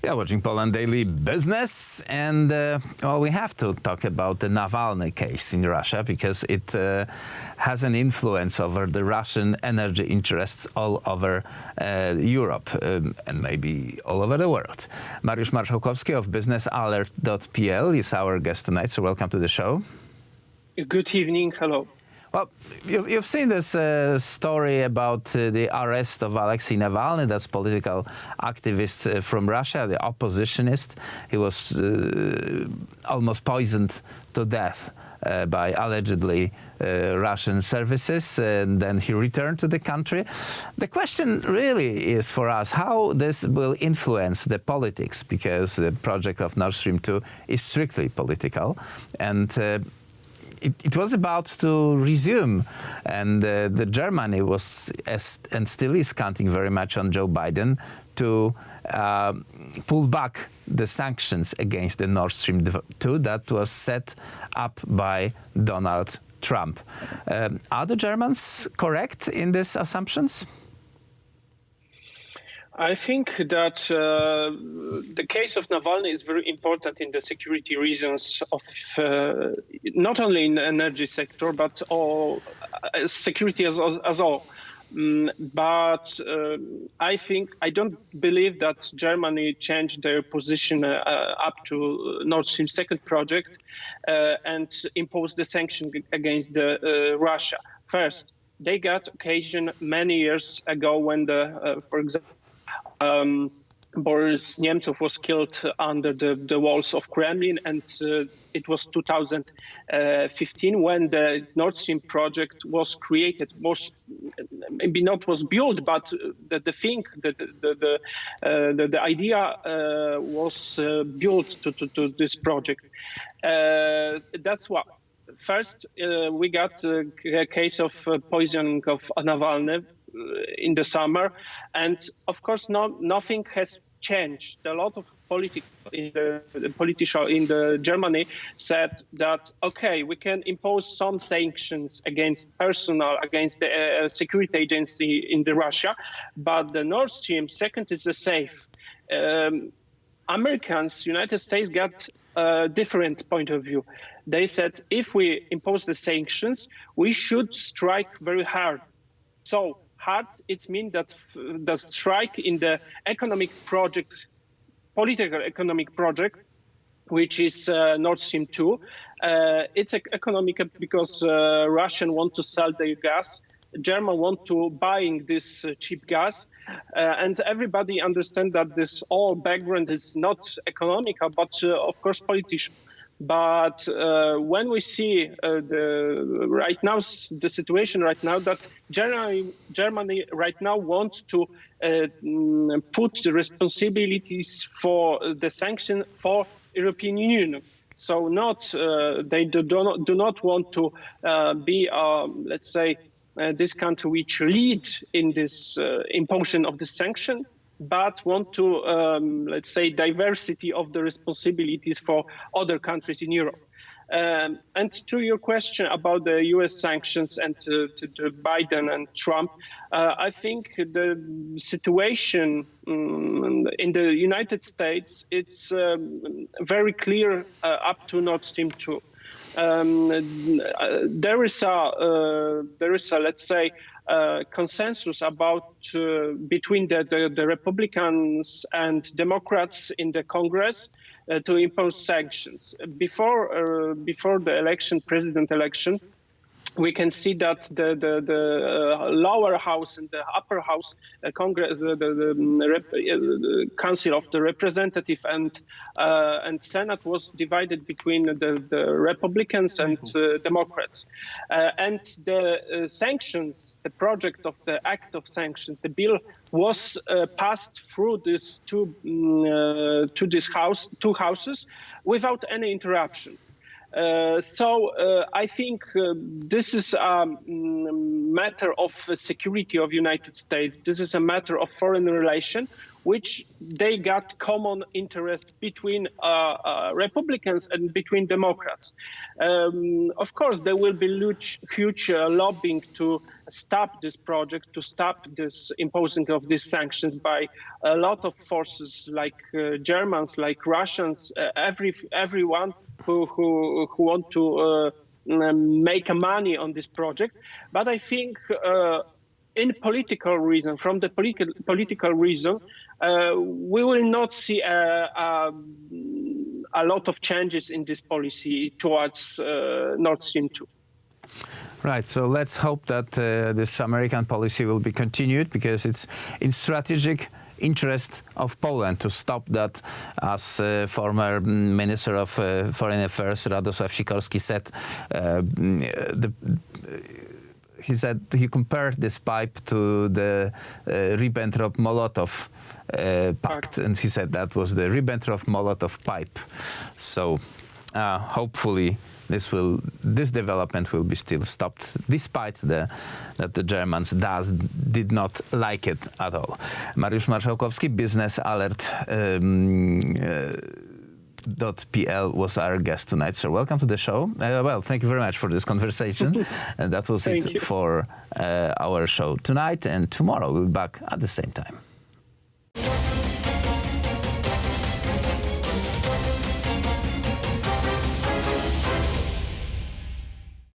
You're watching Poland Daily Business, and we have to talk about the Navalny case in Russia because it has an influence over the Russian energy interests all over Europe and maybe all over the world. Marcin Marszałkowski of BIZNESALERT.PL is our guest tonight, so welcome to the show. Good evening. Hello. Well, you've seen this story about the arrest of Alexei Navalny, that's political activist from Russia, the oppositionist. He was almost poisoned to death by allegedly Russian services, and then he returned to the country. The question really is for us how this will influence the politics, because the project of Nord Stream 2 is strictly political, and it was about to resume, and the Germany was and still is counting very much on Joe Biden to pull back the sanctions against the Nord Stream 2 that was set up by Donald Trump. Are the Germans correct in these assumptions? I think that the case of Navalny is very important in the security reasons of not only in the energy sector, but all security as all. But I don't believe that Germany changed their position up to Nord Stream 2 project and imposed the sanction against Russia. First, they got occasion many years ago when for example, Boris Nemtsov was killed under the walls of Kremlin, and it was 2015 when the Nord Stream project was created. Maybe not was built, but the idea was built to this project. That's what. First, we got a case of poisoning of Navalny in the summer, and of course nothing has changed. A lot of politicians in Germany said that okay, we can impose some sanctions against personnel, against the security agency in Russia, but the Nord Stream 2 is safe. Americans, United States got a different point of view. They said if we impose the sanctions, we should strike very hard. So hard, it means that the strike in the economic project, political economic project, which is Nord Stream 2. It's economic because Russians want to sell their gas, Germans want to buying this cheap gas, and everybody understands that this all background is not economical, but of course political. But when we see the situation right now, that Germany right now wants to put the responsibilities for the sanction for European Union. So they do not want to be, let's say, this country which lead in this imposition of the sanction, but want to, let's say, diversity of the responsibilities for other countries in Europe. And to your question about the U.S. sanctions and to Biden and Trump, I think the situation in the United States, it's very clear up to Nord Stream 2. There is a let's say consensus about between the Republicans and Democrats in the Congress to impose sanctions. Before the election, president election, we can see that the lower house and the upper house, Congress, the Council of the Representative and Senate was divided between the Republicans and Democrats, and the sanctions, the project of the act of sanctions, the bill was passed through these two houses without any interruptions. So I think this is a matter of security of United States. This is a matter of foreign relation, which they got common interest between Republicans and between Democrats. Of course, there will be huge lobbying to stop this project, to stop this imposing of these sanctions by a lot of forces like Germans, like Russians, everyone who want to make money on this project. But I think in political reason, from the political reason, we will not see a lot of changes in this policy towards Nord Stream 2. Right, so let's hope that this American policy will be continued, because it's in strategic interest of Poland to stop that, as former Minister of Foreign Affairs Radosław Sikorski said. He said he compared this pipe to the Ribbentrop-Molotov pact, and he said that was the Ribbentrop-Molotov pipe. So hopefully this development will be still stopped, despite that the Germans did not like it at all. Marcin Marszałkowski, BIZNESALERT.PL was our guest tonight. So welcome to the show. Well, thank you very much for this conversation. And that was it for our show tonight, and tomorrow we'll be back at the same time.